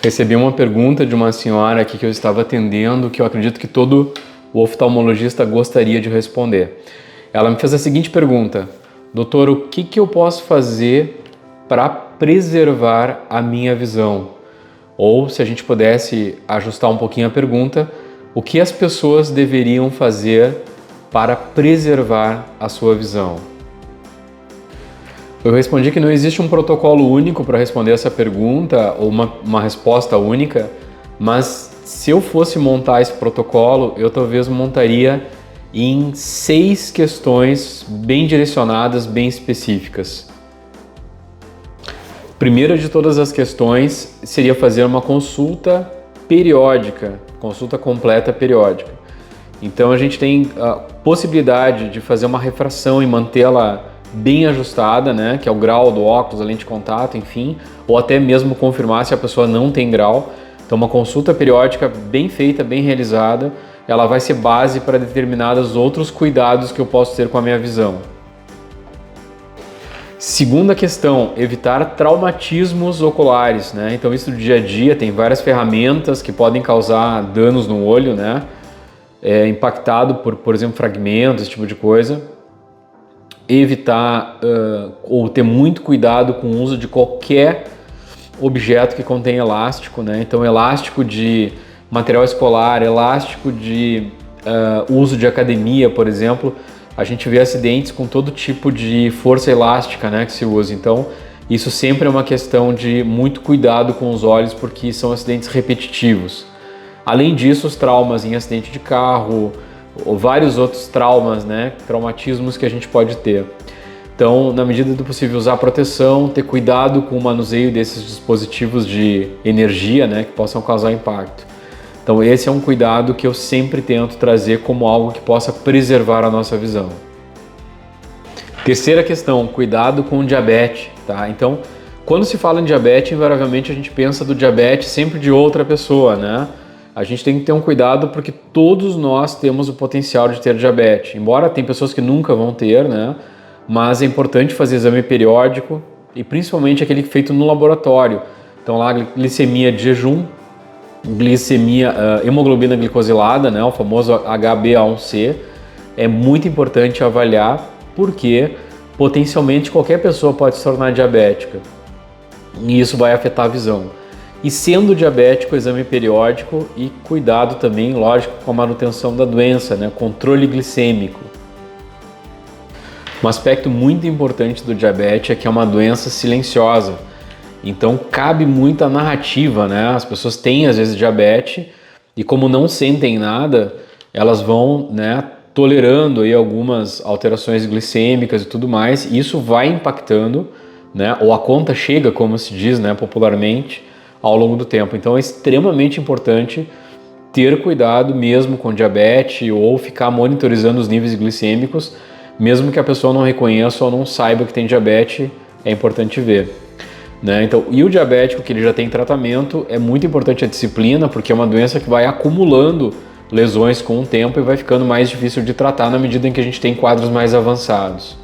Recebi uma pergunta de uma senhora aqui que eu estava atendendo, que eu acredito que todo o oftalmologista gostaria de responder. Ela me fez a seguinte pergunta: doutor, o que eu posso fazer para preservar a minha visão? Ou, se a gente pudesse ajustar um pouquinho a pergunta, o que as pessoas deveriam fazer para preservar a sua visão? Eu respondi que não existe um protocolo único para responder essa pergunta ou uma resposta única, mas se eu fosse montar esse protocolo, eu talvez montaria em 6 questões bem direcionadas, bem específicas. Primeira de todas as questões seria fazer uma consulta periódica, consulta completa periódica. Então a gente tem a possibilidade de fazer uma refração e mantê-la bem ajustada, né, que é o grau do óculos, a lente de contato, enfim, ou até mesmo confirmar se a pessoa não tem grau. Então uma consulta periódica bem feita, bem realizada, ela vai ser base para determinados outros cuidados que eu posso ter com a minha visão. Segunda questão, evitar traumatismos oculares, né? Então isso do dia a dia, tem várias ferramentas que podem causar danos no olho, né? Impactado por exemplo, fragmentos, esse tipo de coisa. Evitar ou ter muito cuidado com o uso de qualquer objeto que contém elástico, né? Então elástico de material escolar, elástico de uso de academia, por exemplo, a gente vê acidentes com todo tipo de força elástica, né, que se usa. Então isso sempre é uma questão de muito cuidado com os olhos, porque são acidentes repetitivos. Além disso, os traumas em acidente de carro, ou vários outros traumas, né, traumatismos que a gente pode ter. Então, na medida do possível, usar proteção, ter cuidado com o manuseio desses dispositivos de energia, né, que possam causar impacto. Então, esse é um cuidado que eu sempre tento trazer como algo que possa preservar a nossa visão. Terceira questão, cuidado com o diabetes, tá? Então, quando se fala em diabetes, invariavelmente a gente pensa do diabetes sempre de outra pessoa, né? A gente tem que ter um cuidado porque todos nós temos o potencial de ter diabetes. Embora tem pessoas que nunca vão ter, né? Mas é importante fazer exame periódico e principalmente aquele feito no laboratório. Então lá glicemia de jejum, glicemia, hemoglobina glicosilada, né? O famoso HbA1c. É muito importante avaliar porque potencialmente qualquer pessoa pode se tornar diabética e isso vai afetar a visão. E sendo diabético, exame periódico e cuidado também, lógico, com a manutenção da doença, né? Controle glicêmico. Um aspecto muito importante do diabetes é que é uma doença silenciosa. Então cabe muita narrativa, né? As pessoas têm às vezes diabetes e como não sentem nada, elas vão, né, tolerando aí algumas alterações glicêmicas e tudo mais. E isso vai impactando, né? Ou a conta chega, como se diz, né, popularmente, ao longo do tempo. Então é extremamente importante ter cuidado mesmo com diabetes ou ficar monitorizando os níveis glicêmicos, mesmo que a pessoa não reconheça ou não saiba que tem diabetes, é importante ver, né? Então, e o diabético que ele já tem tratamento, é muito importante a disciplina, porque é uma doença que vai acumulando lesões com o tempo e vai ficando mais difícil de tratar na medida em que a gente tem quadros mais avançados.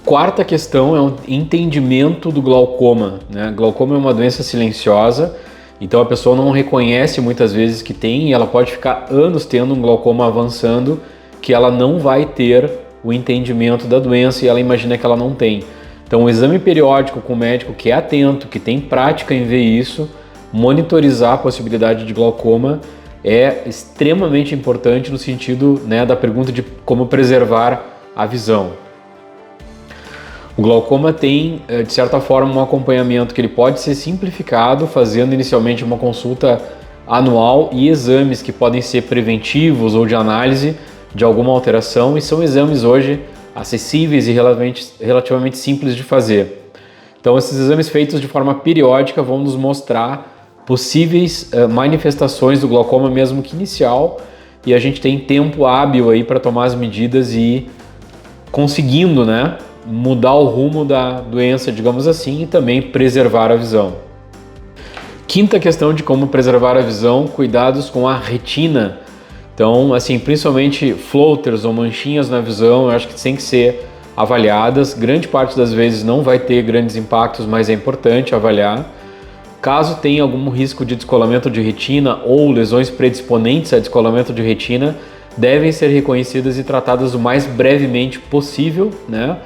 Quarta questão é o entendimento do glaucoma, né? Glaucoma é uma doença silenciosa, então a pessoa não reconhece muitas vezes que tem e ela pode ficar anos tendo um glaucoma avançando que ela não vai ter o entendimento da doença e ela imagina que ela não tem. Então o exame periódico com o médico que é atento, que tem prática em ver isso, monitorizar a possibilidade de glaucoma é extremamente importante no sentido, né, da pergunta de como preservar a visão. O glaucoma tem, de certa forma, um acompanhamento que ele pode ser simplificado, fazendo inicialmente uma consulta anual e exames que podem ser preventivos ou de análise de alguma alteração, e são exames hoje acessíveis e relativamente simples de fazer. Então esses exames feitos de forma periódica vão nos mostrar possíveis manifestações do glaucoma, mesmo que inicial, e a gente tem tempo hábil aí para tomar as medidas e ir conseguindo, né, mudar o rumo da doença, digamos assim, e também preservar a visão. Quinta questão de como preservar a visão, cuidados com a retina. Então, assim, principalmente floaters ou manchinhas na visão, eu acho que tem que ser avaliadas. Grande parte das vezes não vai ter grandes impactos, mas é importante avaliar. Caso tenha algum risco de descolamento de retina ou lesões predisponentes a descolamento de retina, devem ser reconhecidas e tratadas o mais brevemente possível, né?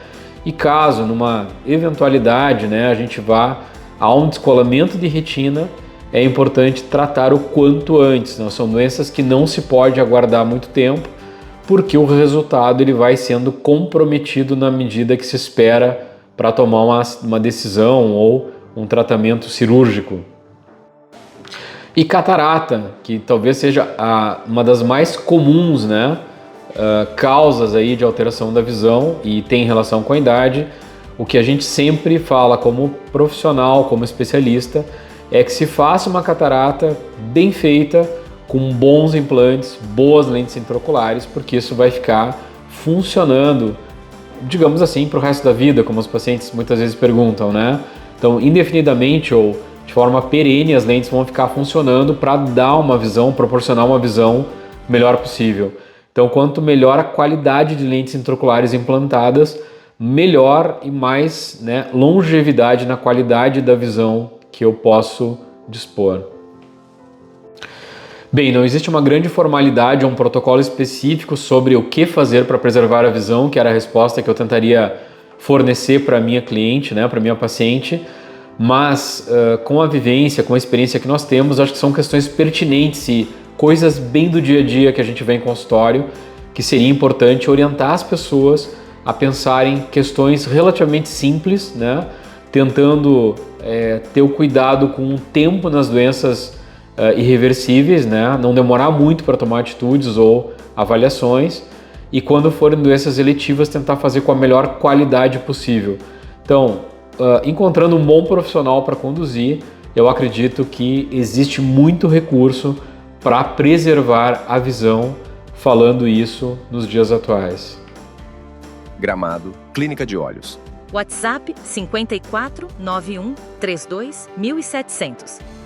E caso, numa eventualidade, né, a gente vá a um descolamento de retina, é importante tratar o quanto antes. Não, são doenças que não se pode aguardar muito tempo, porque o resultado ele vai sendo comprometido na medida que se espera para tomar uma decisão ou um tratamento cirúrgico. E catarata, que talvez seja uma das mais comuns, né, causas aí de alteração da visão e tem relação com a idade. O que a gente sempre fala como profissional, como especialista, é que se faça uma catarata bem feita, com bons implantes, boas lentes intraoculares, porque isso vai ficar funcionando, digamos assim, para o resto da vida, como os pacientes muitas vezes perguntam, né? Então, indefinidamente ou de forma perene, as lentes vão ficar funcionando para dar uma visão, proporcionar uma visão melhor possível. Então, quanto melhor a qualidade de lentes intraoculares implantadas, melhor e mais, né, longevidade na qualidade da visão que eu posso dispor. Bem, não existe uma grande formalidade ou um protocolo específico sobre o que fazer para preservar a visão, que era a resposta que eu tentaria fornecer para a minha cliente, né, para a minha paciente, mas com a vivência, com a experiência que nós temos, acho que são questões pertinentes e coisas bem do dia a dia que a gente vê em consultório, que seria importante orientar as pessoas a pensarem questões relativamente simples, né, tentando ter o cuidado com o tempo nas doenças irreversíveis, né? Não demorar muito para tomar atitudes ou avaliações, e quando forem doenças eletivas tentar fazer com a melhor qualidade possível. Então, encontrando um bom profissional para conduzir, eu acredito que existe muito recurso para preservar a visão, falando isso nos dias atuais. Gramado, Clínica de Olhos. WhatsApp 54 91 32 1700.